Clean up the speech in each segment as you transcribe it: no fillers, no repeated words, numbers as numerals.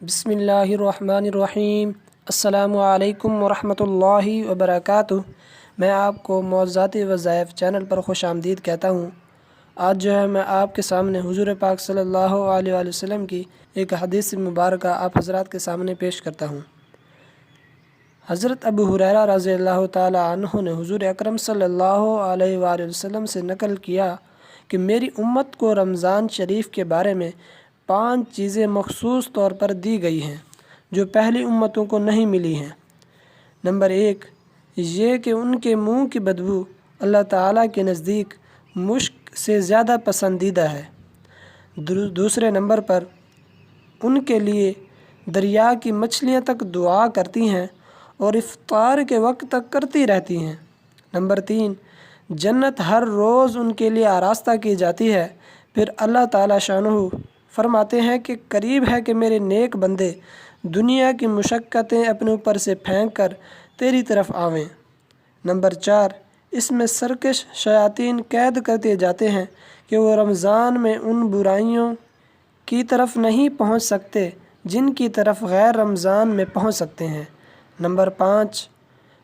बिस्मिल्लाहिर्रहमानिर्रहीम। अस्सलामु अलैकुम वरहमतुल्लाहि वबरकातुह। मैं आपको मौज़ात वज़ाइफ चैनल पर खुश आमदीद कहता हूँ। आज जो है मैं आपके सामने हुज़ूर पाक सल्लल्लाहु अलैहि वसल्लम की एक हदीस मुबारक आप हज़रात के सामने पेश करता हूँ। हज़रत अबू हुरैरा रज़ियल्लाहु ताला अन्हु ने हुज़ूर अकरम सल्लल्लाहु अलैहि वसल्लम से नकल किया कि मेरी उम्मत को रमज़ान शरीफ के बारे में 5 चीज़ें मखसूस तौर पर दी गई हैं जो पहली उम्मतों को नहीं मिली हैं। नंबर 1 ये कि उनके मुंह की बदबू अल्लाह ताला के नज़दीक मुश्क से ज़्यादा पसंदीदा है। दूसरे नंबर पर उनके लिए दरिया की मछलियाँ तक दुआ करती हैं और इफ्तार के वक्त तक करती रहती हैं। नंबर 3 जन्नत हर रोज़ उनके लिए आरास्ता की जाती है। फिर अल्लाह ताला शानहू फरमाते हैं कि करीब है कि मेरे नेक बंदे दुनिया की मुशक्क़तें अपने ऊपर से फेंक कर तेरी तरफ आवें। नंबर 4 इसमें सरकश शयातीन कैद करते जाते हैं कि वो रमज़ान में उन बुराइयों की तरफ नहीं पहुंच सकते जिनकी तरफ गैर रमज़ान में पहुंच सकते हैं। नंबर 5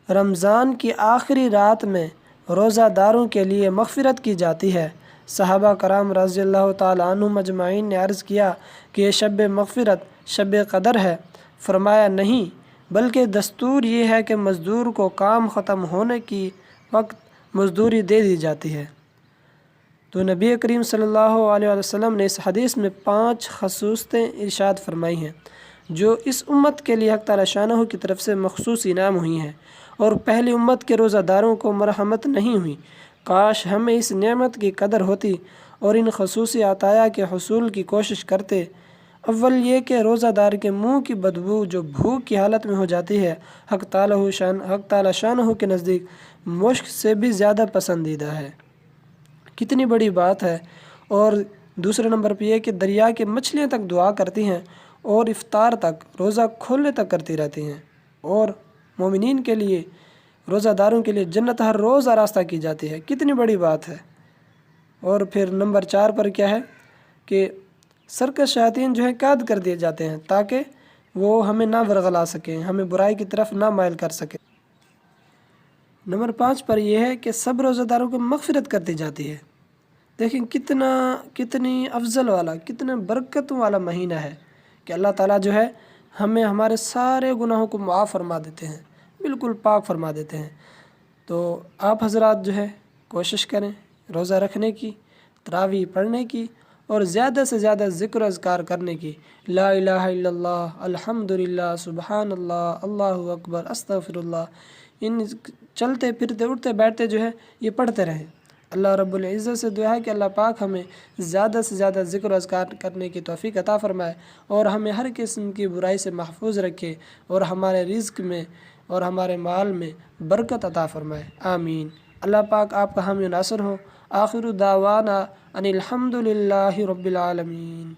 रमज़ान की आखिरी रात में रोज़ादारों के लिए मग़फ़िरत की जाती है। सहाबा कराम रज़ियल्लाहु ताला अन्हुम अजमाइन ने अर्ज़ किया कि ये शब मग़फ़िरत शब क़दर है। फरमाया नहीं, बल्कि दस्तूर ये है कि मज़दूर को काम ख़त्म होने की वक्त मज़दूरी दे दी जाती है। तो नबी करीम सल्लल्लाहु अलैहि वसल्लम ने इस हदीस में 5 ख़ुसूसियतें इरशाद फरमाई हैं जो इस उम्मत के लिए हक़ ताला शानहू की तरफ से मखसूस इनाम हुई हैं और पहली उम्मत के रोज़ादारों को मरहमत नहीं हुई। काश हमें इस नेमत की कदर होती और इन खसूसी अताया के हुसूल की कोशिश करते। अव्वल ये कि रोज़ादार के मुंह की बदबू जो भूख की हालत में हो जाती है हक़ ताला शानहू के नज़दीक मुश्क से भी ज़्यादा पसंदीदा है। कितनी बड़ी बात है। और दूसरे नंबर पर यह कि दरिया की मछलियाँ तक दुआ करती हैं और इफ्तार तक रोज़ा खोलने तक करती रहती हैं। और मोमिनीन के लिए रोज़ादारों के लिए जन्नत हर रोज़ आरास्ता की जाती है। कितनी बड़ी बात है। और फिर नंबर 4 पर क्या है कि सरकश शयातीन जो है कैद कर दिए जाते हैं ताकि वो हमें ना वरगला सकें, हमें बुराई की तरफ ना माइल कर सकें। नंबर 5 पर यह है कि सब रोज़ादारों को मग़फ़िरत कर दी जाती है। देखें कितनी अफजल वाला, कितने बरकतों वाला महीना है कि अल्लाह ताला जो है हमें हमारे सारे गुनाहों को माफ़ फरमा देते हैं, बिल्कुल पाक फरमा देते हैं। तो आप हज़रात जो है कोशिश करें रोज़ा रखने की, तरावी पढ़ने की और ज़्यादा से ज़्यादा ज़िक्र अज़कार करने की। ला इलाहा इल्लल्लाह, अल्हम्दुलिल्लाह, सुबहानल्लाह, अल्लाहु अकबर, अस्तग़फिरुल्लाह, इन चलते फिरते उठते बैठते जो है ये पढ़ते रहें। अल्लाह रब्बुल इज़्ज़त से दुआ है कि अल्लाह पाक हमें ज़्यादा से ज़्यादा ज़िक्र अज़कार करने की तौफ़ीक़ अता फ़रमाए और हमें हर किस्म की बुराई से महफूज रखे और हमारे रिज़्क़ में और हमारे माल में बरकत अता फ़रमाए। आमीन। अल्लाह पाक आपका हामी नासर हो। आखिरु दावाना अनिल हम्दुलिल्लाहि रब्बिल आलमीन।